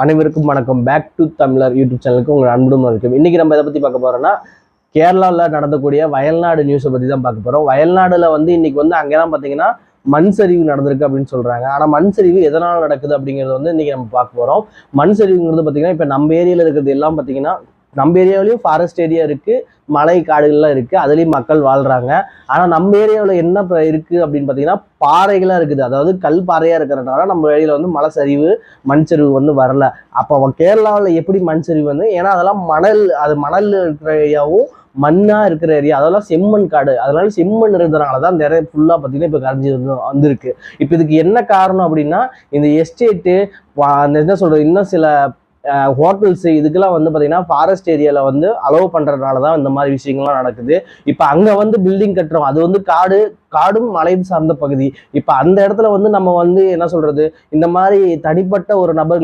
அனைவருக்கும் வணக்கம். Back to தமிழர் யூடியூப் சேனலுக்கு உங்கள் அன்புடன் இருக்கும். இன்னைக்கு நம்ம இதை பற்றி பார்க்க போறோம்னா கேரளாவில் நடந்தக்கூடிய வயல்நாடு நியூஸை பற்றி தான் பார்க்க போகிறோம். வயல்நாடுல இன்னைக்கு அங்கெல்லாம் பார்த்தீங்கன்னா மண் சரிவு நடந்திருக்கு அப்படின்னு சொல்றாங்க. ஆனால் மண் சரிவு எதனால் நடக்குது அப்படிங்கிறது இன்னைக்கு நம்ம பார்க்க போகிறோம். மண் சரிவுங்கிறது பார்த்தீங்கன்னா இப்போ நம்ம ஏரியாவில் இருக்கிறது எல்லாம் பார்த்தீங்கன்னா நம்ம ஏரியாவிலையும் ஃபாரஸ்ட் ஏரியா இருக்கு, மலை காடுகள்லாம் இருக்கு, அதுலேயும் மக்கள் வாழ்றாங்க. ஆனால் நம்ம ஏரியாவில் என்ன இருக்கு அப்படின்னு பார்த்தீங்கன்னா பாறைகளாக இருக்குது. அதாவது கல் பாறையாக இருக்கிறதுனால நம்ம ஏரியாவில் மலை சரிவு மண் சரிவு வரல. அப்போ கேரளாவில் எப்படி மண் சரிவு ஏன்னா அதெல்லாம் மணல் இருக்கிற ஏரியாவும் மண்ணா இருக்கிற ஏரியா, அதெல்லாம் செம்மண் காடு. அதனால செம்மண் இருந்ததுனாலதான் நிறைய ஃபுல்லா பார்த்தீங்கன்னா இப்போ கரைஞ்சி வந்திருக்கு. இப்போ இதுக்கு என்ன காரணம் அப்படின்னா இந்த எஸ்டேட்டு என்ன சொல்றது, இன்னும் சில ஹோட்டல்ஸ் இதுக்கெல்லாம் பார்த்தீங்கன்னா ஃபாரஸ்ட் ஏரியாவில் அலோவ் பண்ணுறதுனால தான் இந்த மாதிரி விஷயங்கள்லாம் நடக்குது. இப்போ அங்கே பில்டிங் கட்டுறோம், அது காடும் மலையும் சார்ந்த பகுதி. இப்போ அந்த இடத்துல நம்ம என்ன சொல்றது, இந்த மாதிரி தனிப்பட்ட ஒரு நபர்களுக்கு